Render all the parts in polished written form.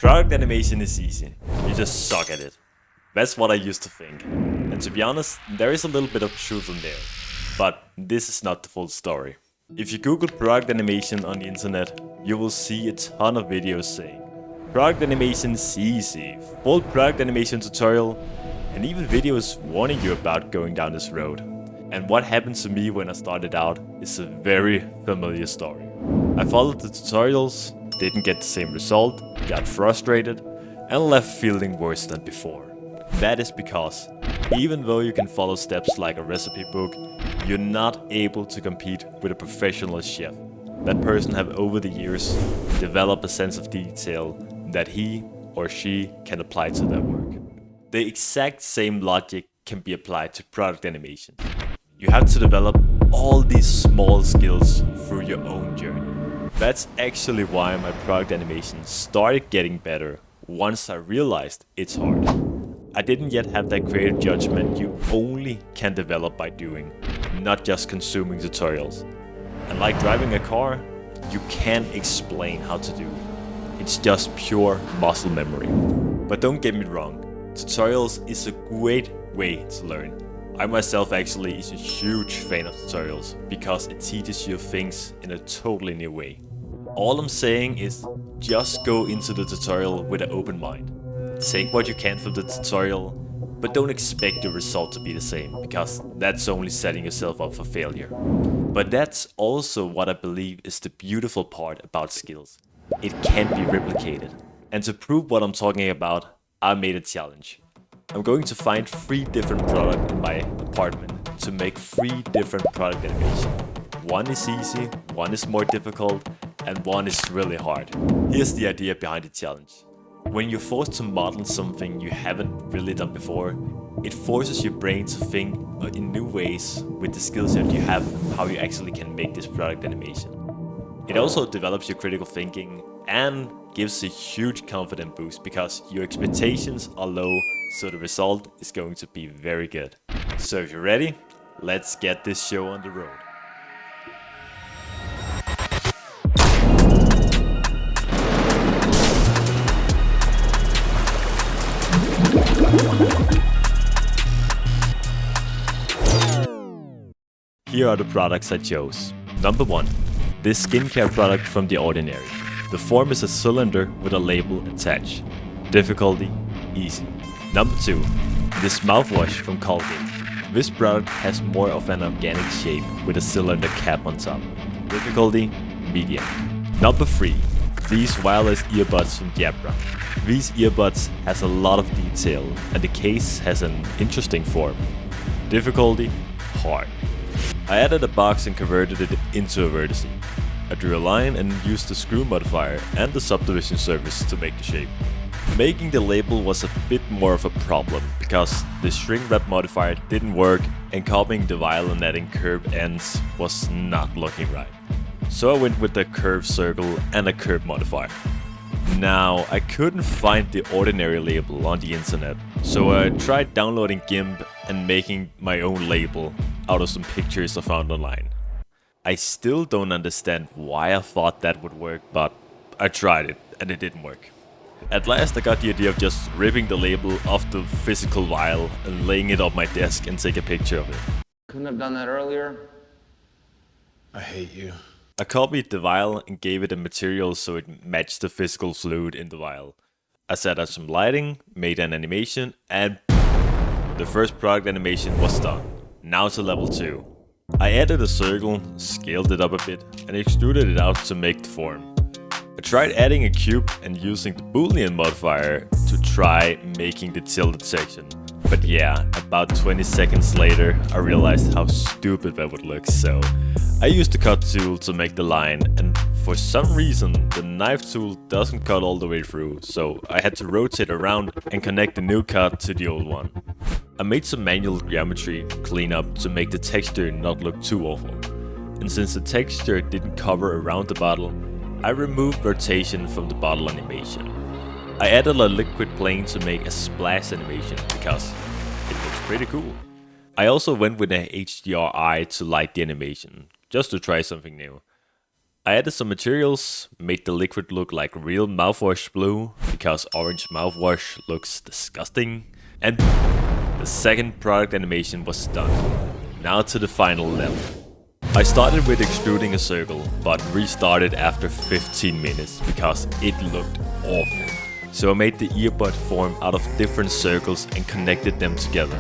Product animation is easy, you just suck at it. That's what I used to think. And to be honest, there is a little bit of truth in there. But this is not the full story. If you Google product animation on the internet, you will see a ton of videos saying product animation is easy, full product animation tutorial, and even videos warning you about going down this road. And what happened to me when I started out is a very familiar story. I followed the tutorials, didn't get the same result, got frustrated, and left feeling worse than before. That is because, even though you can follow steps like a recipe book, you're not able to compete with a professional chef. That person have over the years developed a sense of detail that he or she can apply to their work. The exact same logic can be applied to product animation. You have to develop all these small skills through your own journey. That's actually why my product animation started getting better once I realized it's hard. I didn't yet have that creative judgment you only can develop by doing, not just consuming tutorials. And like driving a car, you can't explain how to do it. It's just pure muscle memory. But don't get me wrong, tutorials is a great way to learn. I myself actually is a huge fan of tutorials because it teaches you things in a totally new way. All I'm saying is just go into the tutorial with an open mind. Take what you can from the tutorial, but don't expect the result to be the same, because that's only setting yourself up for failure. But that's also what I believe is the beautiful part about skills. It can't be replicated. And to prove what I'm talking about, I made a challenge. I'm going to find 3 different products in my apartment to make 3 different product animations. One is easy, one is more difficult, and one is really hard. Here's the idea behind the challenge. When you're forced to model something you haven't really done before, it forces your brain to think in new ways with the skill set you have, how you actually can make this product animation. It also develops your critical thinking and gives a huge confidence boost because your expectations are low, so the result is going to be very good. So if you're ready, let's get this show on the road. Here are the products I chose. Number 1. This skincare product from The Ordinary. The form is a cylinder with a label attached. Difficulty, easy. Number 2. This mouthwash from Colgate. This product has more of an organic shape with a cylinder cap on top. Difficulty, medium. Number 3. These wireless earbuds from Jabra. These earbuds has a lot of detail and the case has an interesting form. Difficulty, hard. I added a box and converted it into a vertice. I drew a line and used the screw modifier and the subdivision surface to make the shape. Making the label was a bit more of a problem because the shrink wrap modifier didn't work and copying the vial and adding curved ends was not looking right. So I went with a curved circle and a curve modifier. Now, I couldn't find the Ordinary label on the internet, so I tried downloading GIMP and making my own label out of some pictures I found online. I still don't understand why I thought that would work, but I tried it and it didn't work. At last I got the idea of just ripping the label off the physical vial and laying it on my desk and take a picture of it. Couldn't have done that earlier. I hate you. I copied the vial and gave it a material so it matched the physical fluid in the vial. I set up some lighting, made an animation, and the first product animation was done. Now to level 2. I added a circle, scaled it up a bit, and extruded it out to make the form. I tried adding a cube and using the Boolean modifier to try making the tilted section. But yeah, about 20 seconds later, I realized how stupid that would look, so I used the cut tool to make the line, and for some reason, the knife tool doesn't cut all the way through, so I had to rotate around and connect the new cut to the old one. I made some manual geometry cleanup to make the texture not look too awful. And since the texture didn't cover around the bottle, I removed rotation from the bottle animation. I added a liquid plane to make a splash animation because it looks pretty cool. I also went with an HDRI to light the animation, just to try something new. I added some materials, made the liquid look like real mouthwash blue, because orange mouthwash looks disgusting, and the second product animation was done. Now to the final level. I started with extruding a circle, but restarted after 15 minutes because it looked awful. So I made the earbud form out of different circles and connected them together.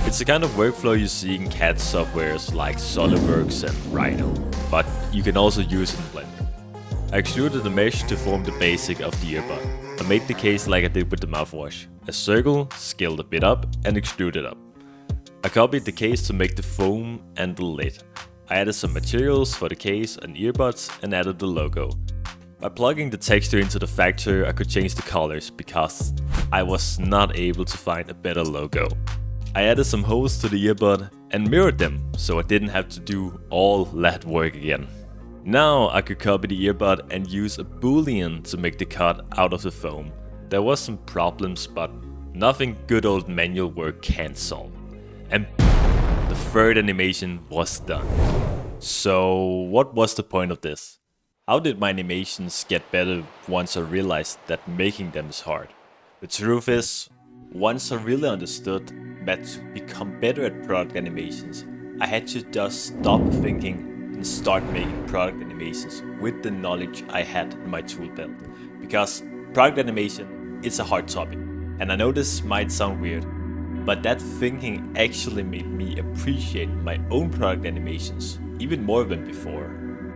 It's the kind of workflow you see in CAD softwares like SolidWorks and Rhino, but you can also use it in Blender. I extruded the mesh to form the basic of the earbud. I made the case like I did with the mouthwash. A circle, scaled a bit up, and extruded up. I copied the case to make the foam and the lid. I added some materials for the case and earbuds and added the logo. By plugging the texture into the factory, I could change the colors because I was not able to find a better logo. I added some holes to the earbud and mirrored them so I didn't have to do all that work again. Now I could copy the earbud and use a boolean to make the cut out of the foam. There was some problems, but nothing good old manual work can't solve. And the third animation was done. So what was the point of this? How did my animations get better once I realized that making them is hard? The truth is, once I really understood that to become better at product animations, I had to just stop thinking and start making product animations with the knowledge I had in my tool belt. Because product animation is a hard topic, and I know this might sound weird, but that thinking actually made me appreciate my own product animations even more than before.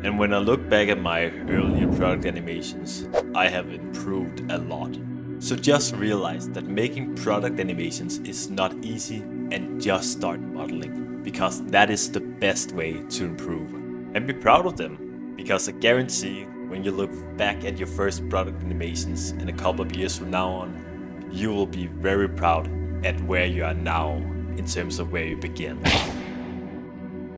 And when I look back at my earlier product animations, I have improved a lot. So just realize that making product animations is not easy and just start modeling, because that is the best way to improve. And be proud of them, because I guarantee when you look back at your first product animations in a couple of years from now on, you will be very proud at where you are now in terms of where you began.